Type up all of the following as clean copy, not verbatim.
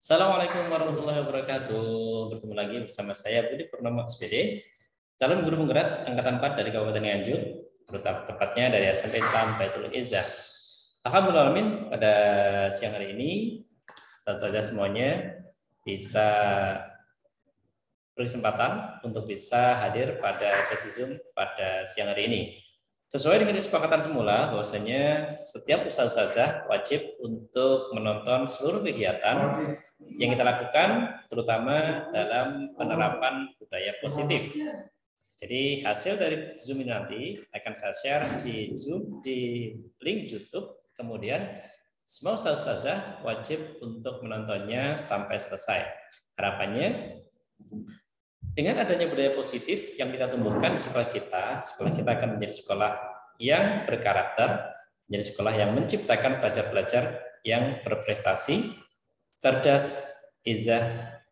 Assalamualaikum warahmatullahi wabarakatuh. Bertemu lagi bersama saya Budi Purnomo SPD, calon guru penggerak angkatan 4 dari Kabupaten Nganjuk, tepatnya dari SMP Islam Baitul Izzah. Alhamdulillah pada siang hari ini Ustaz saja semuanya bisa berkesempatan untuk bisa hadir pada sesi Zoom pada siang hari ini. Sesuai dengan kesepakatan semula bahwasanya setiap ustazah wajib untuk menonton seluruh kegiatan yang kita lakukan, terutama dalam penerapan budaya positif. Jadi hasil dari Zoom ini nanti akan saya share di Zoom di link YouTube. Kemudian semua ustazah wajib untuk menontonnya sampai selesai. Harapannya dengan adanya budaya positif yang kita tumbuhkan di sekolah kita akan menjadi sekolah yang berkarakter, menjadi sekolah yang menciptakan pelajar-pelajar yang berprestasi, cerdas, izah,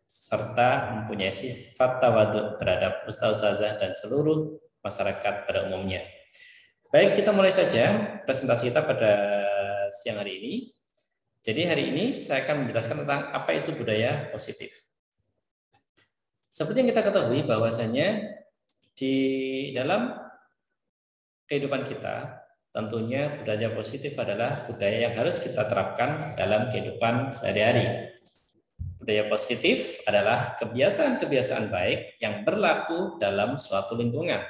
serta mempunyai sifat tawadhu terhadap ustazah dan seluruh masyarakat pada umumnya. Baik, kita mulai saja presentasi kita pada siang hari ini. Jadi hari ini saya akan menjelaskan tentang apa itu budaya positif. Seperti yang kita ketahui bahwasanya di dalam kehidupan kita, tentunya budaya positif adalah budaya yang harus kita terapkan dalam kehidupan sehari-hari. Budaya positif adalah kebiasaan-kebiasaan baik yang berlaku dalam suatu lingkungan.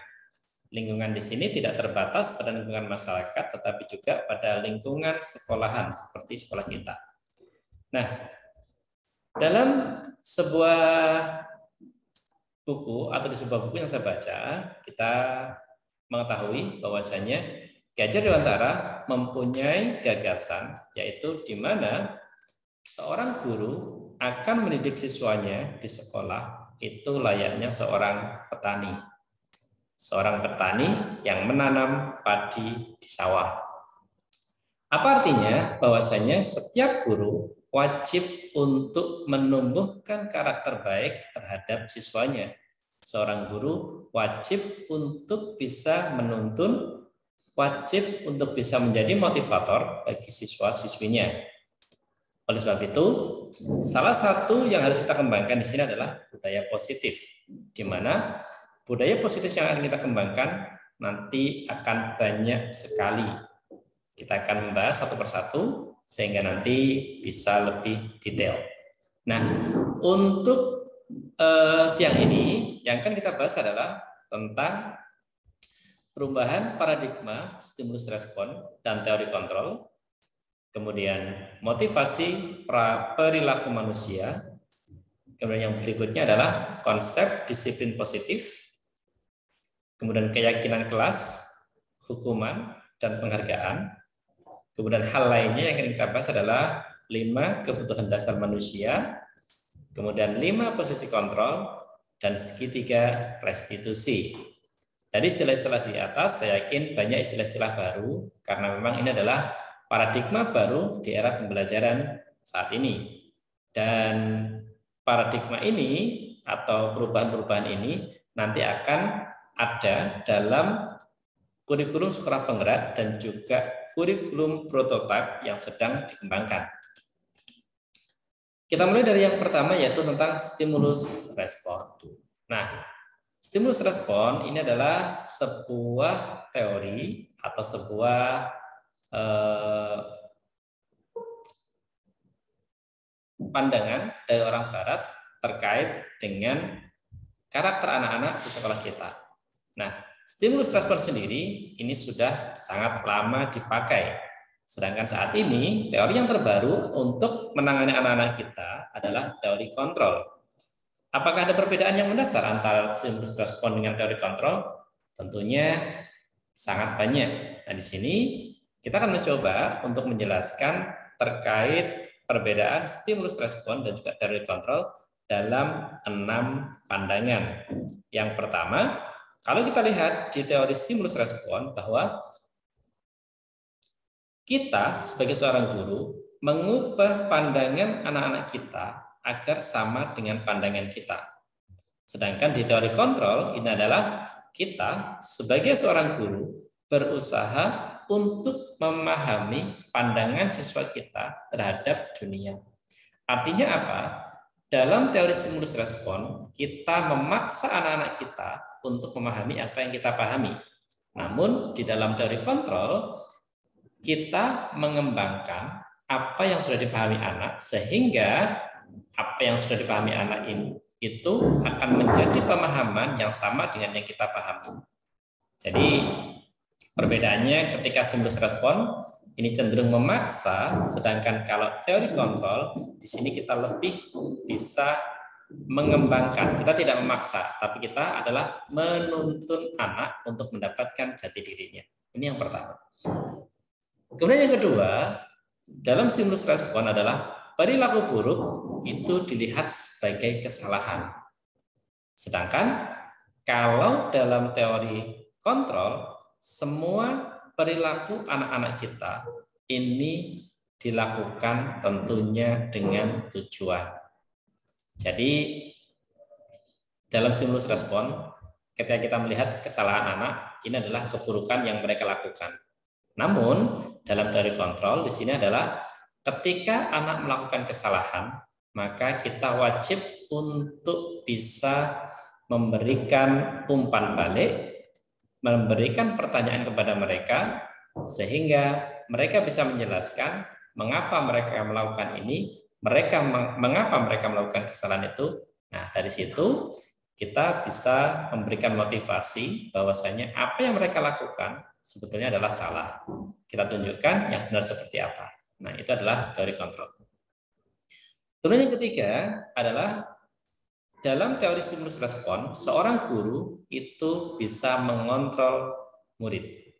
Lingkungan di sini tidak terbatas pada lingkungan masyarakat, tetapi juga pada lingkungan sekolahan seperti sekolah kita. Nah, dalam sebuah buku atau di sebuah buku yang saya baca, kita mengetahui bahwasanya Ki Hajar Dewantara mempunyai gagasan, yaitu di mana seorang guru akan mendidik siswanya di sekolah itu layaknya seorang petani. Seorang petani yang menanam padi di sawah. Apa artinya? Bahwasanya setiap guru wajib untuk menumbuhkan karakter baik terhadap siswanya. Seorang guru wajib untuk bisa menuntun, wajib untuk bisa menjadi motivator bagi siswa-siswinya. Oleh sebab itu, salah satu yang harus kita kembangkan di sini adalah budaya positif, di mana budaya positif yang akan kita kembangkan nanti akan banyak sekali. Kita akan membahas satu persatu sehingga nanti bisa lebih detail. Nah, untuk siang ini yang akan kita bahas adalah tentang perubahan paradigma stimulus respon dan teori kontrol, kemudian motivasi perilaku manusia, kemudian yang berikutnya adalah konsep disiplin positif, kemudian keyakinan kelas, hukuman, dan penghargaan. Kemudian hal lainnya yang akan kita bahas adalah 5 kebutuhan dasar manusia, kemudian 5 posisi kontrol, dan segitiga restitusi. Dari istilah-istilah di atas, saya yakin banyak istilah-istilah baru, karena memang ini adalah paradigma baru di era pembelajaran saat ini. Dan paradigma ini atau perubahan-perubahan ini nanti akan ada dalam kurikulum sekolah penggerak dan juga kurikulum prototipe yang sedang dikembangkan. Kita mulai dari yang pertama, yaitu tentang stimulus respon. Nah, stimulus respon ini adalah sebuah teori atau sebuah pandangan dari orang Barat terkait dengan karakter anak-anak di sekolah kita. Nah, stimulus respon sendiri ini sudah sangat lama dipakai. Sedangkan saat ini teori yang terbaru untuk menangani anak-anak kita adalah teori kontrol. Apakah ada perbedaan yang mendasar antara stimulus respon dengan teori kontrol? Tentunya sangat banyak. Nah, di sini kita akan mencoba untuk menjelaskan terkait perbedaan stimulus respon dan juga teori kontrol dalam 6 pandangan. Yang pertama, kalau kita lihat di teori stimulus respon bahwa kita sebagai seorang guru mengubah pandangan anak-anak kita agar sama dengan pandangan kita. Sedangkan di teori kontrol ini adalah kita sebagai seorang guru berusaha untuk memahami pandangan siswa kita terhadap dunia. Artinya apa? Dalam teori stimulus respon, kita memaksa anak-anak kita untuk memahami apa yang kita pahami. Namun di dalam teori kontrol, kita mengembangkan apa yang sudah dipahami anak, sehingga apa yang sudah dipahami anak ini itu akan menjadi pemahaman yang sama dengan yang kita pahami. Jadi perbedaannya ketika stimulus respon ini cenderung memaksa, sedangkan kalau teori kontrol di sini kita lebih bisa mengembangkan. Kita tidak memaksa, tapi kita adalah menuntun anak untuk mendapatkan jati dirinya. Ini yang pertama. Kemudian yang kedua, dalam stimulus respon adalah perilaku buruk itu dilihat sebagai kesalahan. Sedangkan kalau dalam teori kontrol, semua perilaku anak-anak kita ini dilakukan tentunya dengan tujuan. Jadi dalam stimulus respon, ketika kita melihat kesalahan anak, ini adalah keburukan yang mereka lakukan. Namun dalam teori kontrol di sini adalah ketika anak melakukan kesalahan, maka kita wajib untuk bisa memberikan umpan balik, memberikan pertanyaan kepada mereka, sehingga mereka bisa menjelaskan mengapa mereka melakukan ini, mengapa mereka melakukan kesalahan itu. Nah, dari situ kita bisa memberikan motivasi bahwasanya apa yang mereka lakukan sebetulnya adalah salah. Kita tunjukkan yang benar seperti apa. Nah, itu adalah teori kontrol. Kemudian yang ketiga adalah dalam teori stimulus respon, seorang guru itu bisa mengontrol murid.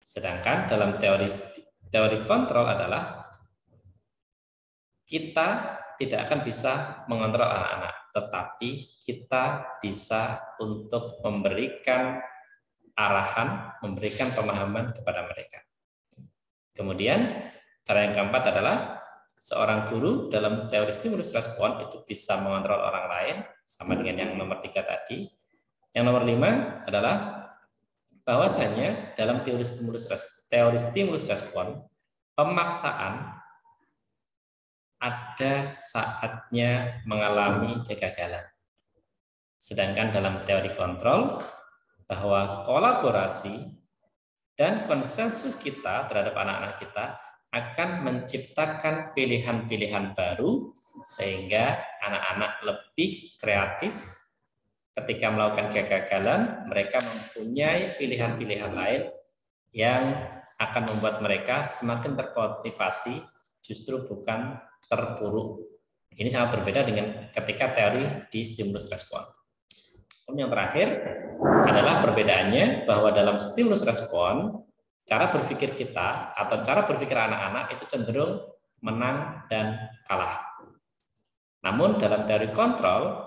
Sedangkan dalam teori kontrol adalah kita tidak akan bisa mengontrol anak-anak, tetapi kita bisa untuk memberikan arahan, memberikan pemahaman kepada mereka. Kemudian cara yang keempat adalah seorang guru dalam teori stimulus respon itu bisa mengontrol orang lain, sama dengan yang nomor 3 tadi. Yang nomor 5 adalah bahwasanya dalam teori stimulus respon, pemaksaan ada saatnya mengalami kegagalan. Sedangkan dalam teori kontrol, bahwa kolaborasi dan konsensus kita terhadap anak-anak kita akan menciptakan pilihan-pilihan baru sehingga anak-anak lebih kreatif ketika melakukan kegagalan. Mereka mempunyai pilihan-pilihan lain yang akan membuat mereka semakin termotivasi, justru bukan terpuruk. Ini sangat berbeda dengan ketika teori di stimulus respon. Yang terakhir adalah perbedaannya bahwa dalam stimulus respon, cara berpikir kita atau cara berpikir anak-anak itu cenderung menang dan kalah. Namun dalam teori kontrol,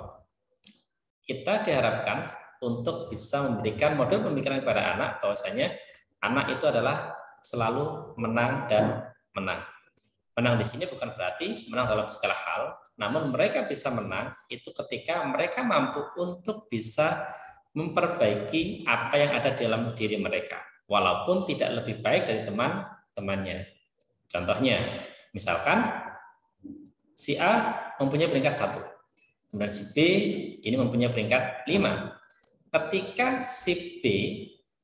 kita diharapkan untuk bisa memberikan model pemikiran kepada anak bahwasanya anak itu adalah selalu menang dan menang. Menang di sini bukan berarti menang dalam segala hal, namun mereka bisa menang itu ketika mereka mampu untuk bisa memperbaiki apa yang ada dalam diri mereka, walaupun tidak lebih baik dari teman-temannya. Contohnya, misalkan si A mempunyai peringkat 1, kemudian si B ini mempunyai peringkat 5. Ketika si B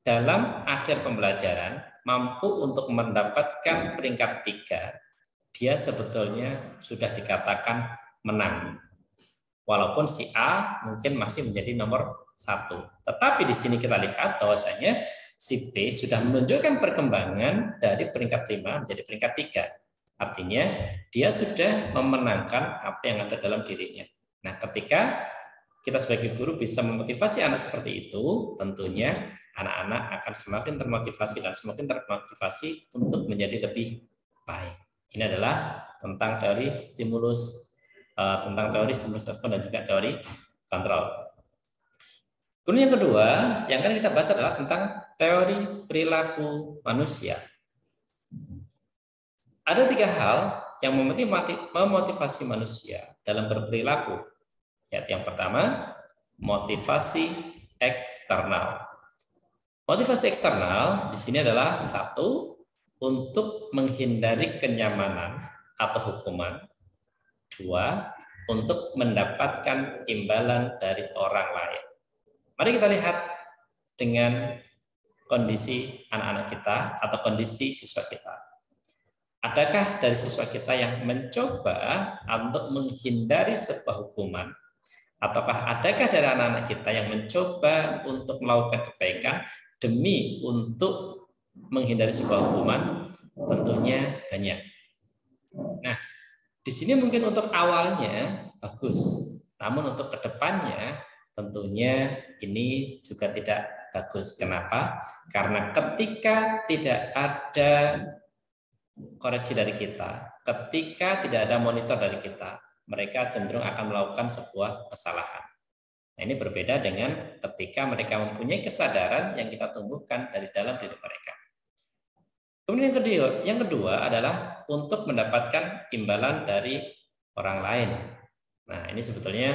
dalam akhir pembelajaran mampu untuk mendapatkan peringkat 3, dia sebetulnya sudah dikatakan menang. Walaupun si A mungkin masih menjadi nomor 1. Tetapi di sini kita lihat bahwasanya si B sudah menunjukkan perkembangan dari peringkat 5 menjadi peringkat 3. Artinya dia sudah memenangkan apa yang ada dalam dirinya. Nah, ketika kita sebagai guru bisa memotivasi anak seperti itu, tentunya anak-anak akan semakin termotivasi dan untuk menjadi lebih baik. Ini adalah tentang teori stimulus respon dan juga teori kontrol. Kemudian yang kedua, yang akan kita bahas adalah tentang teori perilaku manusia. Ada 3 hal yang memotivasi manusia dalam berperilaku. Yaitu yang pertama, motivasi eksternal. Motivasi eksternal di sini adalah 1, untuk menghindari kenyamanan atau hukuman. 2, untuk mendapatkan imbalan dari orang lain. Mari kita lihat dengan kondisi anak-anak kita atau kondisi siswa kita. Adakah dari siswa kita yang mencoba untuk menghindari sebuah hukuman? Ataukah adakah dari anak-anak kita yang mencoba untuk melakukan kebaikan demi untuk menghindari sebuah hukuman? Tentunya banyak. Nah, di sini mungkin untuk awalnya bagus, namun untuk kedepannya tentunya ini juga tidak bagus. Kenapa? Karena ketika tidak ada koreksi dari kita, ketika tidak ada monitor dari kita, mereka cenderung akan melakukan sebuah kesalahan. Nah, ini berbeda dengan ketika mereka mempunyai kesadaran yang kita tumbuhkan dari dalam diri mereka. Kemudian yang kedua adalah untuk mendapatkan imbalan dari orang lain. Nah, ini sebetulnya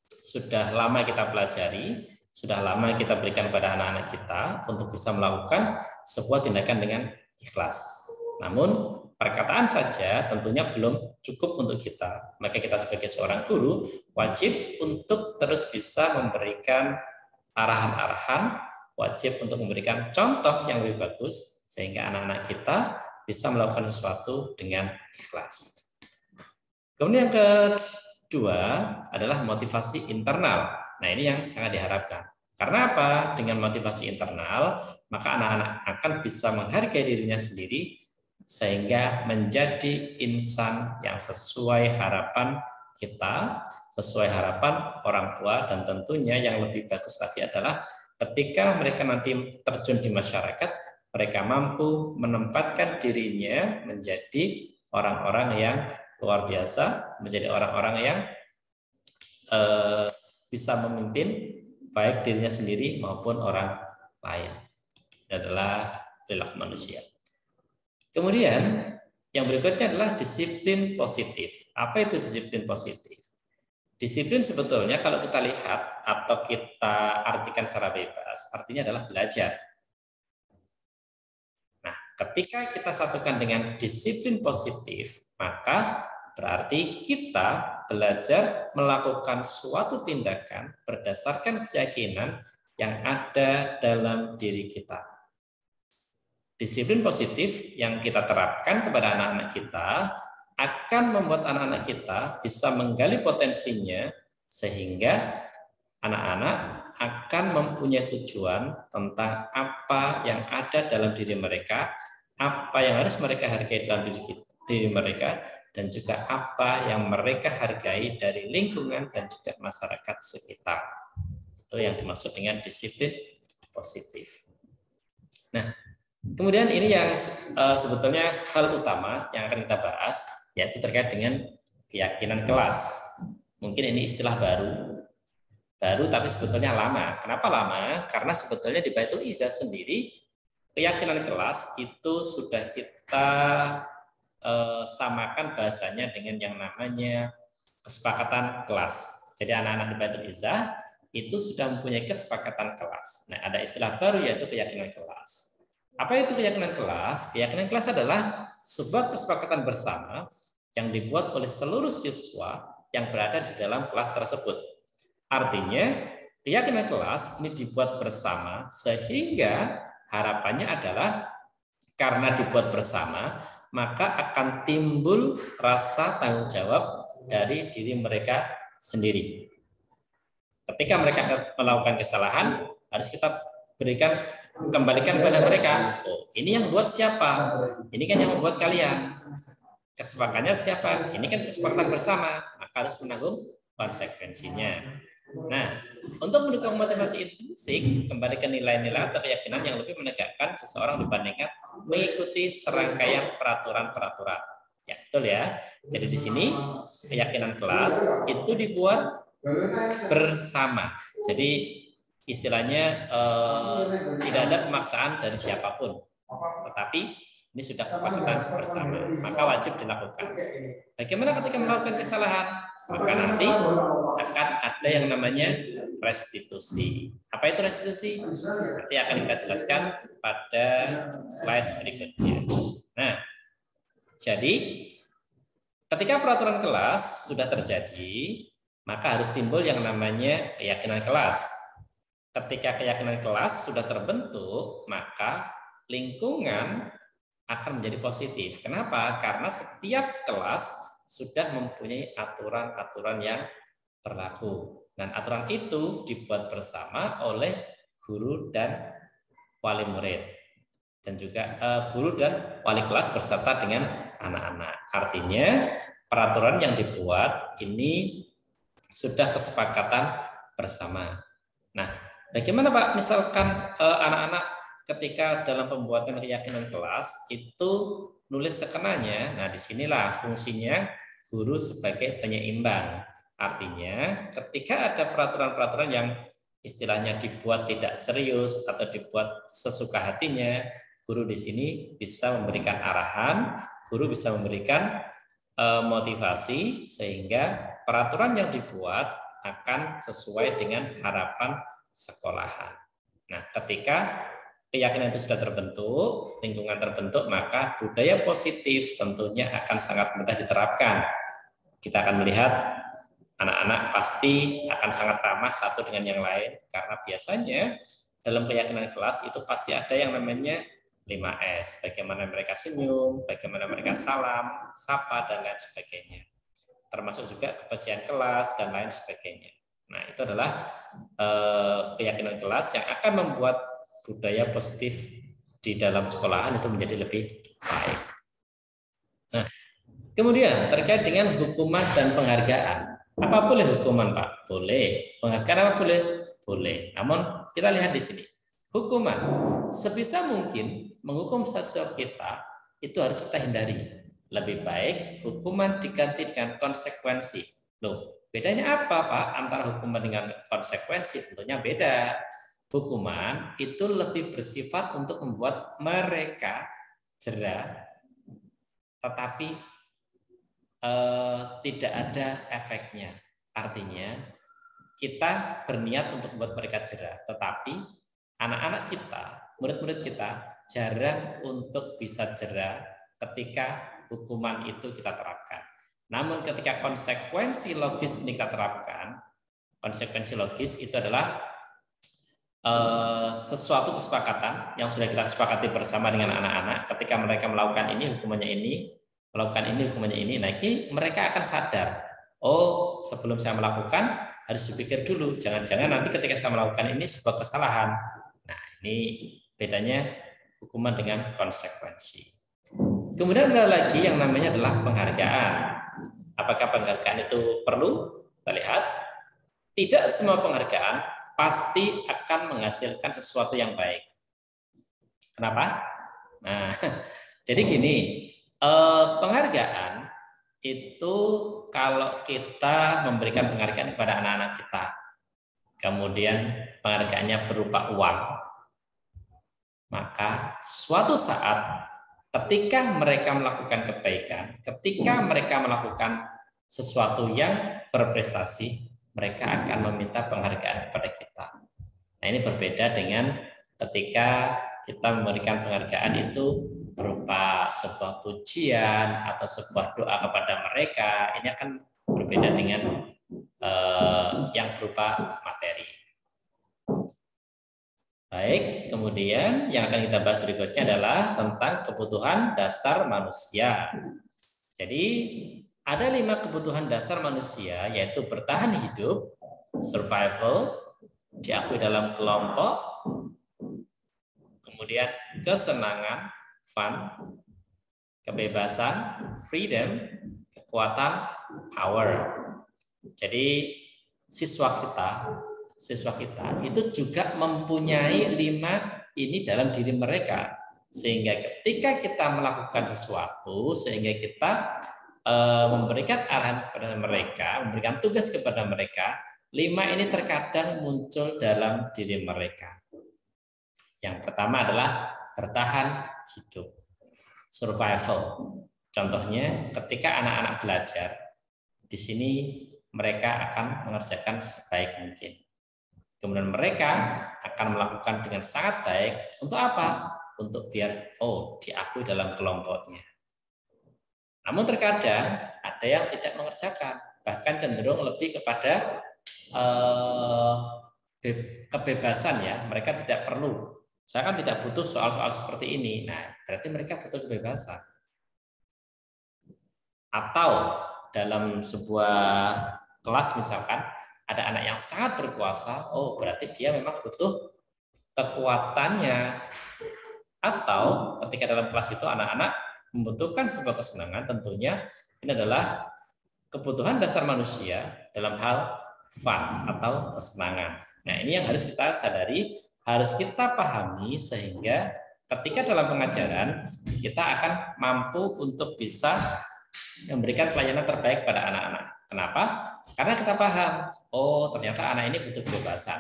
sudah lama kita pelajari, sudah lama kita berikan kepada anak-anak kita untuk bisa melakukan sebuah tindakan dengan ikhlas. Namun, perkataan saja tentunya belum cukup untuk kita. Maka kita sebagai seorang guru wajib untuk terus bisa memberikan arahan-arahan, wajib untuk memberikan contoh yang lebih bagus, sehingga anak-anak kita bisa melakukan sesuatu dengan ikhlas. Kemudian yang kedua adalah motivasi internal. Nah, ini yang sangat diharapkan. Karena apa? Dengan motivasi internal, maka anak-anak akan bisa menghargai dirinya sendiri sehingga menjadi insan yang sesuai harapan kita, sesuai harapan orang tua, dan tentunya yang lebih bagus lagi adalah ketika mereka nanti terjun di masyarakat, mereka mampu menempatkan dirinya menjadi orang-orang yang luar biasa, menjadi orang-orang yang bisa memimpin baik dirinya sendiri maupun orang lain. Ini adalah perilaku manusia. Kemudian yang berikutnya adalah disiplin positif. Apa itu disiplin positif? Disiplin sebetulnya kalau kita lihat atau kita artikan secara bebas, artinya adalah belajar. Ketika kita satukan dengan disiplin positif, maka berarti kita belajar melakukan suatu tindakan berdasarkan keyakinan yang ada dalam diri kita. Disiplin positif yang kita terapkan kepada anak-anak kita akan membuat anak-anak kita bisa menggali potensinya sehingga anak-anak akan mempunyai tujuan tentang apa yang ada dalam diri mereka, apa yang harus mereka hargai dalam diri mereka, dan juga apa yang mereka hargai dari lingkungan dan juga masyarakat sekitar. Itu yang dimaksud dengan disiplin positif. Nah, kemudian ini yang sebetulnya hal utama yang akan kita bahas, yaitu terkait dengan keyakinan kelas. Mungkin ini istilah baru tapi sebetulnya lama. Kenapa lama? Karena sebetulnya di Baitul Izzah sendiri keyakinan kelas itu sudah kita samakan bahasanya dengan yang namanya kesepakatan kelas. Jadi anak-anak di Baitul Izzah itu sudah mempunyai kesepakatan kelas. Nah, ada istilah baru yaitu keyakinan kelas. Apa itu keyakinan kelas? Keyakinan kelas adalah sebuah kesepakatan bersama yang dibuat oleh seluruh siswa yang berada di dalam kelas tersebut. Artinya, keyakinan kelas ini dibuat bersama sehingga harapannya adalah karena dibuat bersama, maka akan timbul rasa tanggung jawab dari diri mereka sendiri. Ketika mereka melakukan kesalahan, harus kita kembalikan kepada mereka. Oh, ini yang buat siapa? Ini kan yang membuat kalian. Kesepakatannya siapa? Ini kan kesepakatan bersama, maka harus menanggung konsekuensinya. Nah, untuk mendukung motivasi intrinsik, kembali ke nilai-nilai atau keyakinan yang lebih menegakkan seseorang dibandingkan mengikuti serangkaian peraturan-peraturan. Ya, betul ya. Jadi di sini keyakinan kelas itu dibuat bersama. Jadi istilahnya tidak ada pemaksaan dari siapapun, tetapi ini sudah kesepakatan bersama, maka wajib dilakukan. Bagaimana ketika melakukan kesalahan? Maka nanti akan ada yang namanya restitusi. Apa itu restitusi? Nanti akan kita jelaskan pada slide berikutnya. Nah, jadi ketika peraturan kelas sudah terjadi, maka harus timbul yang namanya keyakinan kelas. Ketika keyakinan kelas sudah terbentuk, maka lingkungan akan menjadi positif. Kenapa? Karena setiap kelas sudah mempunyai aturan-aturan yang berlaku. Dan aturan itu dibuat bersama oleh guru dan wali murid. Dan juga guru dan wali kelas berserta dengan anak-anak. Artinya peraturan yang dibuat ini sudah kesepakatan bersama. Nah, bagaimana Pak misalkan anak-anak ketika dalam pembuatan keyakinan kelas itu nulis sekenanya? Nah, disinilah fungsinya guru sebagai penyeimbang. Artinya ketika ada peraturan-peraturan yang istilahnya dibuat tidak serius atau dibuat sesuka hatinya, guru di sini bisa memberikan arahan, guru bisa memberikan motivasi sehingga peraturan yang dibuat akan sesuai dengan harapan sekolahan. Nah, ketika keyakinan itu sudah terbentuk, lingkungan terbentuk, maka budaya positif tentunya akan sangat mudah diterapkan. Kita akan melihat anak-anak pasti akan sangat ramah satu dengan yang lain, karena biasanya dalam keyakinan kelas itu pasti ada yang namanya 5S, bagaimana mereka senyum, bagaimana mereka salam, sapa, dan lain sebagainya. Termasuk juga kebersihan kelas, dan lain sebagainya. Nah, itu adalah keyakinan kelas yang akan membuat budaya positif di dalam sekolahan itu menjadi lebih baik. Nah, kemudian terkait dengan hukuman dan penghargaan. Apa boleh hukuman, Pak? Boleh. Penghargaan apa boleh? Boleh. Namun kita lihat di sini. Hukuman, sebisa mungkin menghukum sesuatu kita itu harus kita hindari. Lebih baik hukuman diganti dengan konsekuensi. Loh, bedanya apa, Pak, antara hukuman dengan konsekuensi? Tentunya beda. Hukuman itu lebih bersifat untuk membuat mereka jera, tetapi tidak ada efeknya. Artinya kita berniat untuk membuat mereka jera, tetapi anak-anak kita, murid-murid kita jarang untuk bisa jera ketika hukuman itu kita terapkan. Namun ketika konsekuensi logis ini kita terapkan, konsekuensi logis itu adalah sesuatu kesepakatan yang sudah kita sepakati bersama dengan anak-anak. Ketika mereka melakukan ini hukumannya ini, melakukan ini hukumannya ini. Nah, ini mereka akan sadar. Oh, sebelum saya melakukan harus dipikir dulu. Jangan-jangan nanti ketika saya melakukan ini sebuah kesalahan. Nah, ini bedanya hukuman dengan konsekuensi. Kemudian ada lagi yang namanya adalah penghargaan. Apakah penghargaan itu perlu? Kita lihat. Tidak semua penghargaan pasti akan menghasilkan sesuatu yang baik. Kenapa? Nah, jadi gini, penghargaan itu kalau kita memberikan penghargaan kepada anak-anak kita, kemudian penghargaannya berupa uang, maka suatu saat ketika mereka melakukan kebaikan, ketika mereka melakukan sesuatu yang berprestasi, mereka akan meminta penghargaan kepada kita. Nah, ini berbeda dengan ketika kita memberikan penghargaan itu berupa sebuah pujian atau sebuah doa kepada mereka. Ini akan berbeda dengan yang berupa materi. Baik, kemudian yang akan kita bahas berikutnya adalah tentang kebutuhan dasar manusia. Jadi ada 5 kebutuhan dasar manusia, yaitu bertahan hidup, survival, diakui dalam kelompok, kemudian kesenangan, fun, kebebasan, freedom, kekuatan, power. Jadi siswa kita itu juga mempunyai 5 ini dalam diri mereka. Sehingga ketika kita melakukan sesuatu, sehingga kita memberikan arahan kepada mereka, memberikan tugas kepada mereka, 5 ini terkadang muncul dalam diri mereka. Yang pertama adalah bertahan hidup, survival. Contohnya ketika anak-anak belajar, di sini mereka akan mengerjakan sebaik mungkin. Kemudian mereka akan melakukan dengan sangat baik. Untuk apa? Untuk biar diakui dalam kelompoknya. Namun terkadang ada yang tidak mengerjakan, bahkan cenderung lebih kepada kebebasan ya. Mereka tidak perlu. Saya kan tidak butuh soal-soal seperti ini. Nah, berarti mereka butuh kebebasan. Atau dalam sebuah kelas misalkan ada anak yang sangat berkuasa, berarti dia memang butuh kekuatannya. Atau ketika dalam kelas itu anak-anak membutuhkan sebuah kesenangan, tentunya ini adalah kebutuhan dasar manusia dalam hal fun atau kesenangan. Nah, ini yang harus kita sadari, harus kita pahami sehingga ketika dalam pengajaran kita akan mampu untuk bisa memberikan pelayanan terbaik pada anak-anak. Kenapa? Karena kita paham, ternyata anak ini butuh kebebasan.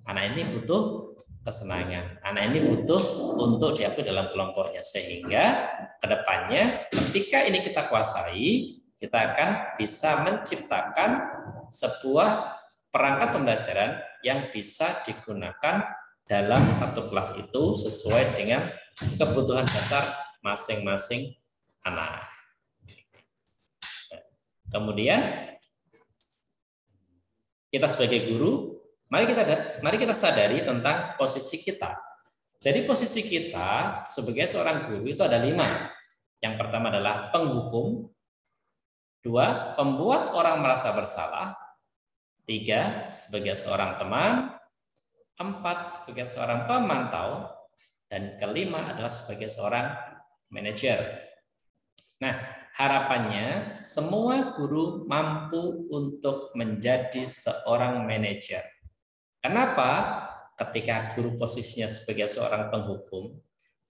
Anak ini butuh kesenangan. Anak ini butuh untuk diakui dalam kelompoknya. Sehingga kedepannya ketika ini kita kuasai, kita akan bisa menciptakan sebuah perangkat pembelajaran yang bisa digunakan dalam satu kelas itu sesuai dengan kebutuhan dasar masing-masing anak. Kemudian kita sebagai guru, mari kita sadari tentang posisi kita. Jadi posisi kita sebagai seorang guru itu ada 5. Yang pertama adalah penghukum, 2, pembuat orang merasa bersalah, 3, sebagai seorang teman, 4, sebagai seorang pemantau, dan kelima adalah sebagai seorang manajer. Nah, harapannya semua guru mampu untuk menjadi seorang manajer. Kenapa? Ketika guru posisinya sebagai seorang penghukum,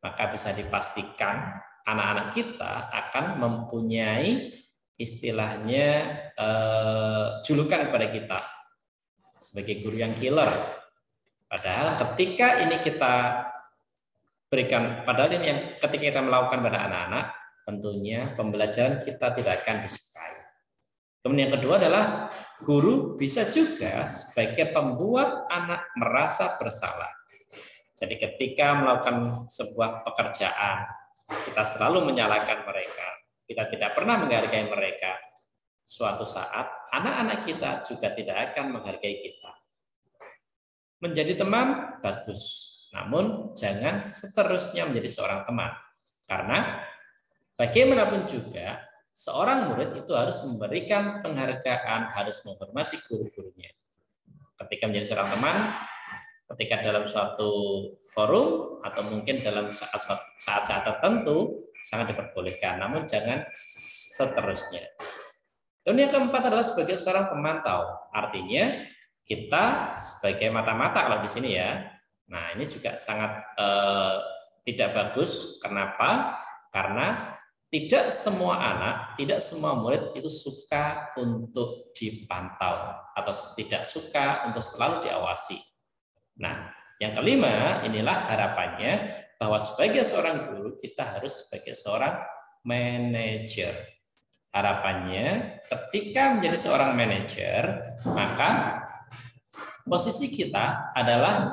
maka bisa dipastikan anak-anak kita akan mempunyai istilahnya julukan kepada kita sebagai guru yang killer. Padahal ketika ini kita berikan, ketika kita melakukan pada anak-anak, tentunya pembelajaran kita tidak akan disukai. Kemudian yang kedua adalah guru bisa juga sebagai pembuat anak merasa bersalah. Jadi ketika melakukan sebuah pekerjaan, kita selalu menyalahkan mereka, kita tidak pernah menghargai mereka. Suatu saat anak-anak kita juga tidak akan menghargai kita. Menjadi teman bagus, namun jangan seterusnya menjadi seorang teman. Karena bagaimanapun juga, seorang murid itu harus memberikan penghargaan, harus menghormati guru-gurunya. Ketika menjadi seorang teman, ketika dalam suatu forum, atau mungkin dalam saat-saat tertentu, sangat diperbolehkan. Namun jangan seterusnya. Dan yang keempat adalah sebagai seorang pemantau. Artinya, kita sebagai mata-mata kalau di sini ya. Nah, ini juga sangat tidak bagus. Kenapa? Karena tidak semua anak, tidak semua murid itu suka untuk dipantau atau tidak suka untuk selalu diawasi. Nah, yang kelima, inilah harapannya bahwa sebagai seorang guru kita harus sebagai seorang manajer. Harapannya ketika menjadi seorang manajer, maka posisi kita adalah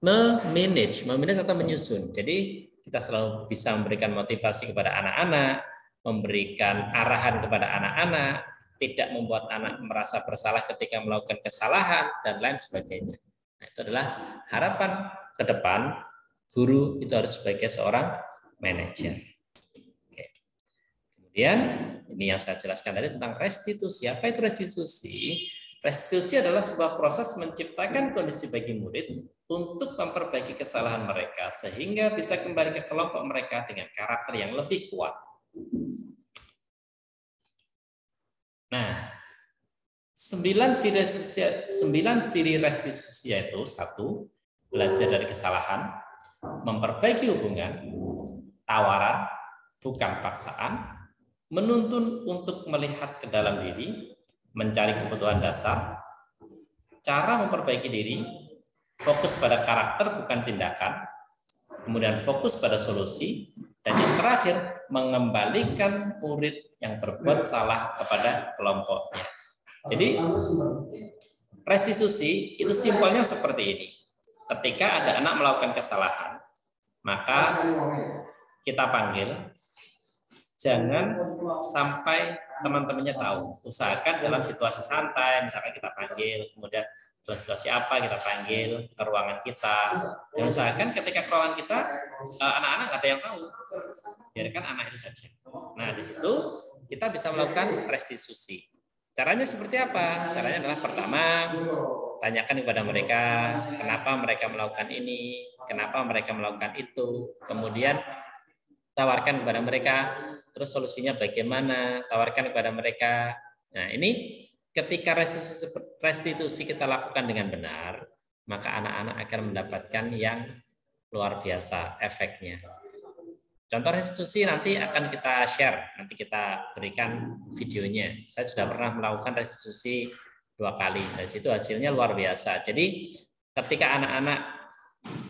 memanage atau menyusun. Jadi kita selalu bisa memberikan motivasi kepada anak-anak, memberikan arahan kepada anak-anak, tidak membuat anak merasa bersalah ketika melakukan kesalahan, dan lain sebagainya. Nah, itu adalah harapan ke depan guru itu harus sebagai seorang manajer. Oke. Kemudian ini yang saya jelaskan tadi tentang restitusi. Apa itu restitusi? Restitusi adalah sebuah proses menciptakan kondisi bagi murid untuk memperbaiki kesalahan mereka sehingga bisa kembali ke kelompok mereka dengan karakter yang lebih kuat. Nah, 9 ciri restitusi yaitu 1, belajar dari kesalahan, memperbaiki hubungan, tawaran, bukan paksaan, menuntun untuk melihat ke dalam diri, mencari kebutuhan dasar, cara memperbaiki diri, fokus pada karakter bukan tindakan, kemudian fokus pada solusi, dan yang terakhir mengembalikan murid yang berbuat salah kepada kelompoknya. Jadi restitusi itu simpelnya seperti ini. Ketika ada anak melakukan kesalahan, maka kita panggil. Jangan sampai teman-temannya tahu. Usahakan dalam situasi santai, misalkan kita panggil, kemudian dalam situasi apa kita panggil ke ruangan kita. Dan usahakan ketika ke ruangan kita, anak-anak nggak ada yang tahu. Biarkan anak itu saja. Nah, di situ kita bisa melakukan restitusi. Caranya seperti apa? Caranya adalah pertama, tanyakan kepada mereka kenapa mereka melakukan ini, kenapa mereka melakukan itu. Kemudian tawarkan kepada mereka, terus solusinya bagaimana, tawarkan kepada mereka. Nah, ini ketika restitusi kita lakukan dengan benar, maka anak-anak akan mendapatkan yang luar biasa efeknya. Contoh restitusi nanti akan kita share, nanti kita berikan videonya. Saya sudah pernah melakukan restitusi 2 kali, dan situ hasilnya luar biasa. Jadi ketika anak-anak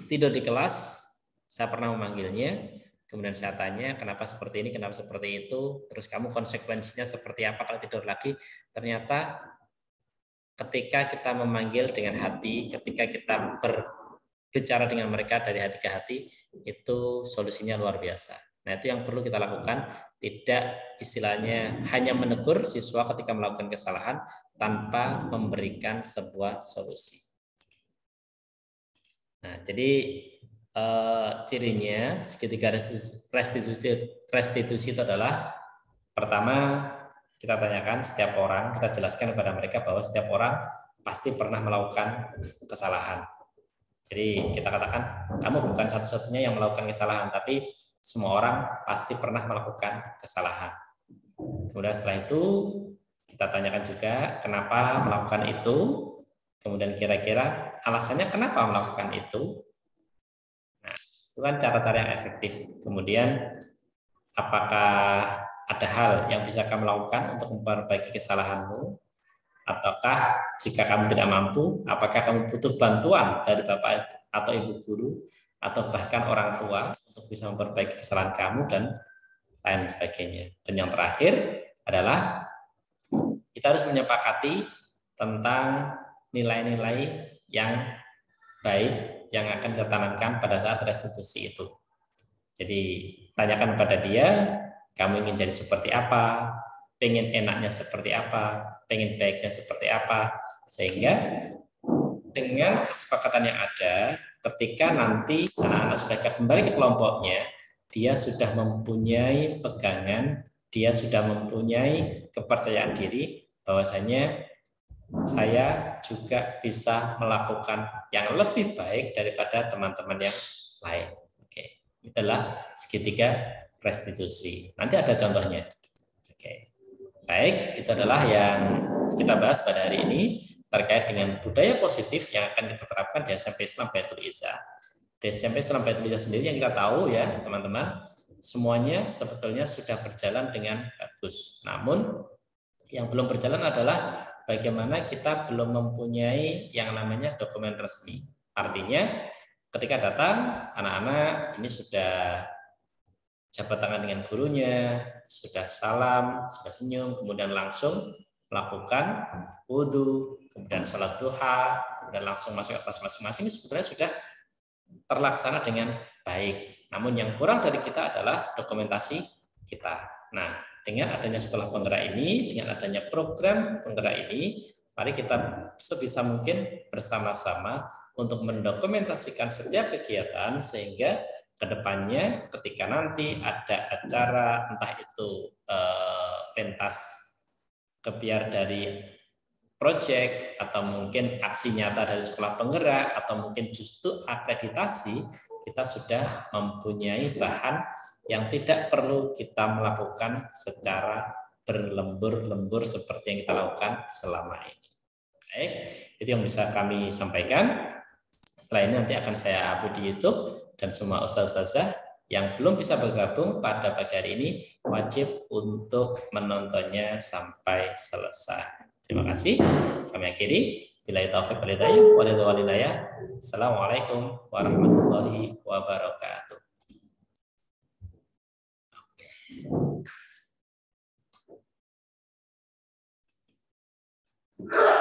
tidur di kelas, saya pernah memanggilnya, kemudian saya tanya kenapa seperti ini, kenapa seperti itu, terus kamu konsekuensinya seperti apa kalau tidur lagi. Ternyata ketika kita memanggil dengan hati, ketika kita berbicara dengan mereka dari hati ke hati, itu solusinya luar biasa. Nah, itu yang perlu kita lakukan, tidak istilahnya hanya menegur siswa ketika melakukan kesalahan tanpa memberikan sebuah solusi. Nah, jadi cirinya ketika restitusi itu adalah pertama, kita tanyakan setiap orang, kita jelaskan kepada mereka bahwa setiap orang pasti pernah melakukan kesalahan. Jadi kita katakan kamu bukan satu-satunya yang melakukan kesalahan, tapi semua orang pasti pernah melakukan kesalahan. Kemudian setelah itu kita tanyakan juga kenapa melakukan itu, kemudian kira-kira alasannya kenapa melakukan itu. Nah, itu kan cara-cara yang efektif. Kemudian apakah ada hal yang bisa kamu lakukan untuk memperbaiki kesalahanmu? Ataukah jika kamu tidak mampu, apakah kamu butuh bantuan dari bapak atau ibu guru atau bahkan orang tua untuk bisa memperbaiki kesalahan kamu dan lain sebagainya. Dan yang terakhir adalah kita harus menyepakati tentang nilai-nilai yang baik yang akan kita tanamkan pada saat restitusi itu. Jadi tanyakan kepada dia, kamu ingin jadi seperti apa, pengen enaknya seperti apa, pengen baiknya seperti apa, sehingga dengan kesepakatan yang ada, ketika nanti anak-anak sudah kembali ke kelompoknya, dia sudah mempunyai pegangan, dia sudah mempunyai kepercayaan diri bahwasanya saya juga bisa melakukan yang lebih baik daripada teman-teman yang lain. Oke, itulah segitiga restitusi. Nanti ada contohnya. Oke. Baik, itu adalah yang kita bahas pada hari ini terkait dengan budaya positif yang akan kita terapkan di SMP Islam Baitul Izzah. Di SMP Islam Baitul Izzah sendiri yang kita tahu ya, teman-teman, semuanya sebetulnya sudah berjalan dengan bagus. Namun yang belum berjalan adalah bagaimana kita belum mempunyai yang namanya dokumen resmi. Artinya ketika datang anak-anak ini sudah jabat tangan dengan gurunya, sudah salam, sudah senyum, kemudian langsung melakukan wudhu, kemudian sholat duha, kemudian langsung masuk ke kelas masing-masing. Ini sebetulnya sudah terlaksana dengan baik. Namun yang kurang dari kita adalah dokumentasi kita. Nah, dengan adanya sekolah penggerak ini, dengan adanya program penggerak ini, mari kita sebisa mungkin bersama-sama untuk mendokumentasikan setiap kegiatan sehingga kedepannya ketika nanti ada acara entah itu pentas kebiar dari proyek atau mungkin aksi nyata dari sekolah penggerak atau mungkin justru akreditasi, kita sudah mempunyai bahan yang tidak perlu kita melakukan secara berlembur-lembur seperti yang kita lakukan selama ini. Baik, itu yang bisa kami sampaikan. Setelah ini nanti akan saya upload di YouTube dan semua ustaz-ustazah yang belum bisa bergabung pada pagi hari ini wajib untuk menontonnya sampai selesai. Terima kasih. Kami akhiri. Billahi taufiq wal hidayah. Assalamualaikum warahmatullahi wabarakatuh. Okay.